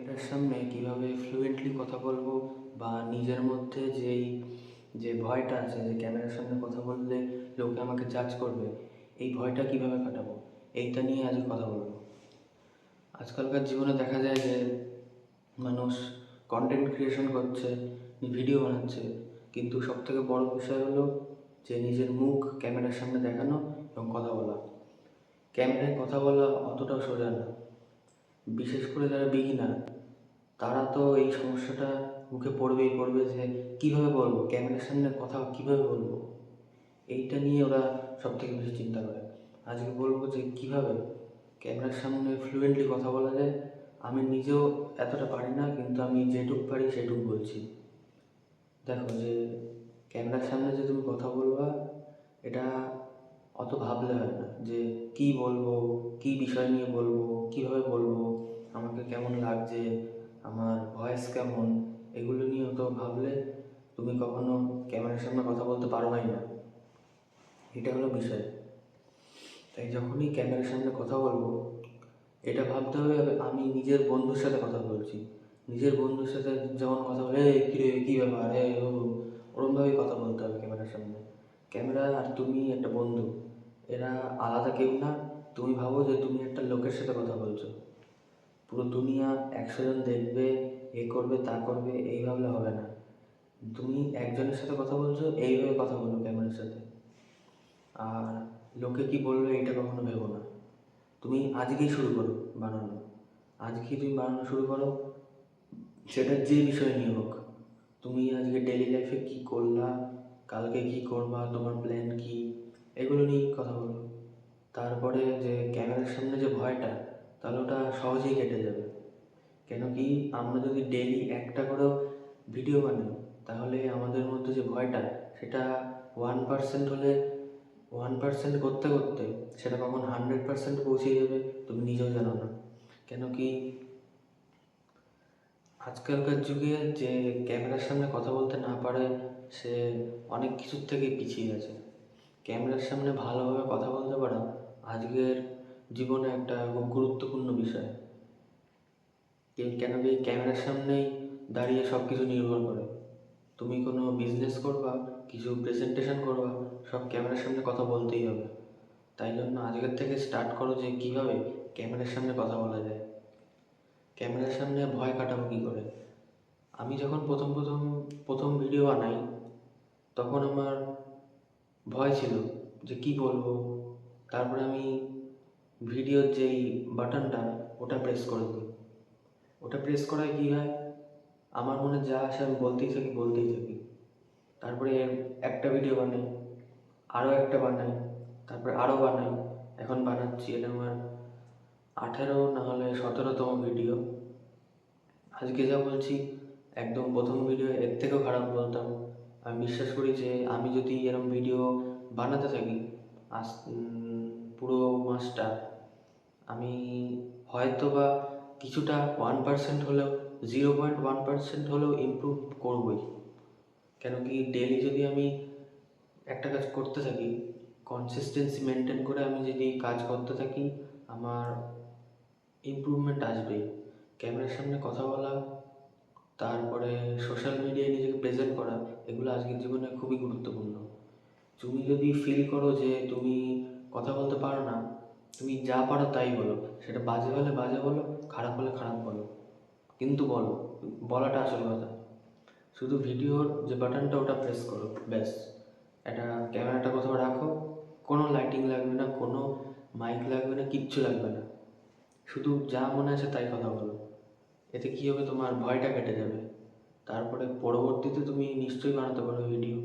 ক্যামেরার সামনে কীভাবে ফ্লুয়েন্টলি কথা বলবো বা নিজের মধ্যে যে ভয়টা আছে যে ক্যামেরার সামনে কথা বললে লোকে আমাকে জাজ করবে, এই ভয়টা কীভাবে কাটাবো, এইটা নিয়ে আজকে কথা বলবো। আজকালকার জীবনে দেখা যায় যে মানুষ কন্টেন্ট ক্রিয়েশন করছে, ভিডিও বানাচ্ছে, কিন্তু সবথেকে বড় বিষয় হলো যে নিজের মুখ ক্যামেরার সামনে দেখানো এবং কথা বলা। ক্যামেরায় কথা বলা অতটাও সোজা না, বিশেষ করে যারা বিগিনার তারা তো এই সমস্যাটা মুখে পড়বে যে কীভাবে বলবো, ক্যামেরার সামনে কথা কীভাবে বলবো, এইটা নিয়ে ওরা সবথেকে বেশি চিন্তা করে। আজকে বলবো যে কীভাবে ক্যামেরার সামনে ফ্লুয়েন্টলি কথা বলা যায়। আমি নিজেও এতটা পারি না, কিন্তু আমি যেটুকু পারি সেটুকু বলছি। দেখো, যে ক্যামেরার সামনে যে তুমি কথা বলবা, এটা অত ভাবলে হয় না যে কী বলবো, কী বিষয় নিয়ে বলবো, কীভাবে বলবো, আমাকে কেমন লাগছে, আমার ভয়েস কেমন, এগুলো নিয়ে অত ভাবলে তুমি কখনো ক্যামেরার সামনে কথা বলতে পারবাই না। এটা হলো বিষয়। তাই যখনই ক্যামেরার সামনে কথা বলবো, এটা ভাবতে হবে আমি নিজের বন্ধুর সাথে কথা বলছি। নিজের বন্ধুর সাথে যেমন কথা বলে, কিরে কী ব্যাপার, ওরমভাবেই কথা বলতে হবে ক্যামেরার সামনে। ক্যামেরা আর তুমি একটা বন্ধু, এরা আলাদা কেউ না। তুমি ভাবো যে তুমি একটা লোকের সাথে কথা বলছো, পুরো দুনিয়া 100 জন দেখবে, এ করবে তা করবে, এই ভাবলে হবে না। তুমি একজনের সাথে কথা বলছো, এইভাবে কথা বলো ক্যামেরার সাথে। আর লোকে কি বলবে এটা কখনো ভেবো না। তুমি আজকেই শুরু করো বানানো, আজকেই তুমি বানানো শুরু করো, সেটা যে বিষয় নিয়ে হোক। তুমি আজকে ডেইলি লাইফে কী করলা, কালকে কী করবা, তোমার প্ল্যান কী, এগুলো নিয়েই কথা বলো। তারপরে যে ক্যামেরার সামনে যে ভয়টা, তাহলে ওটা সহজেই কেটে যাবে। কেন কি, আমরা যদি ডেইলি একটা করেও ভিডিও বানাই, তাহলে আমাদের মধ্যে যে ভয়টা, সেটা 1% হলে 1% করতে করতে সেটা কখন 100% পৌঁছে যাবে তুমি নিজেও জানো না। কেন কি, আজকালকার যুগে যে ক্যামেরার সামনে কথা বলতে না পারে, সে অনেক কিছুর থেকে পিছিয়ে আছে। ক্যামেরার সামনে ভালোভাবে কথা বলতে পারা আজকের জীবনে একটা খুব গুরুত্বপূর্ণ বিষয়। কেন কি, ক্যামেরার সামনেই দাঁড়িয়ে সব কিছু নির্ভর করে। তুমি কোনো বিজনেস করবা, কিছু প্রেজেন্টেশন করবা, সব ক্যামেরার সামনে কথা বলতেই হবে। তাই জন্য আজকের থেকে স্টার্ট করো যে কীভাবে ক্যামেরার সামনে কথা বলা যায়। ক্যামেরার সামনে ভয় কাটাবো কী করে। আমি যখন প্রথম ভিডিও বানাই, তখন আমার ভয় ছিল যে কী বলবো। তারপরে আমি ভিডিওর যেই বাটনটা, ওটা প্রেস করে দিই। ওটা প্রেস করায় কী হয়, আমার মনে যা আসে আমি বলতেই থাকি। তারপরে একটা ভিডিও বানাই, আরও একটা বানাই, তারপরে আরও বানাই। এখন বানাচ্ছি, এটা আমার 18 না হলে 17তম ভিডিও। আজকে যা বলছি, একদম প্রথম ভিডিও এর থেকেও খারাপ বলতাম। আমি বিশ্বাস করি যে আমি যদি এরকম ভিডিও বানাতে থাকি আজ পুরো মাসটা, আমি হয়তো বা কিছুটা 1% হলেও, 0.1% হলেও ইমপ্রুভ করবই। কেন কি, ডেলি যদি আমি একটা কাজ করতে থাকি, কনসিস্টেন্সি মেনটেন করে আমি যদি কাজ করতে থাকি, আমার ইমপ্রুভমেন্ট আসবেই। ক্যামেরার সামনে কথা বলা, তারপরে সোশ্যাল মিডিয়ায় নিজেকে প্রেজেন্ট করা, এগুলো আজকের জীবনে খুবই গুরুত্বপূর্ণ। তুমি যদি ফিল করো যে তুমি কথা বলতে পারো না, তুমি যা পারো তাই বলো। সেটা বাজে হলে বাজে বলো, খারাপ হলে খারাপ বলো, কিন্তু বলো। বলাটা আসল কথা। শুধু ভিডিওর যে বাটনটা, ওটা প্রেস করো, ব্যাস। একটা ক্যামেরাটা কোথাও রাখো, কোনো লাইটিং লাগবে না, কোনো মাইক লাগবে না, কিচ্ছু লাগবে না। শুধু যা মনে আছে তাই কথা বলো। এতে কী হবে, তোমার ভয়টা কেটে যাবে। তারপরে পরবর্তীতে তুমি নিশ্চয়ই বানাতে পারো ভিডিও।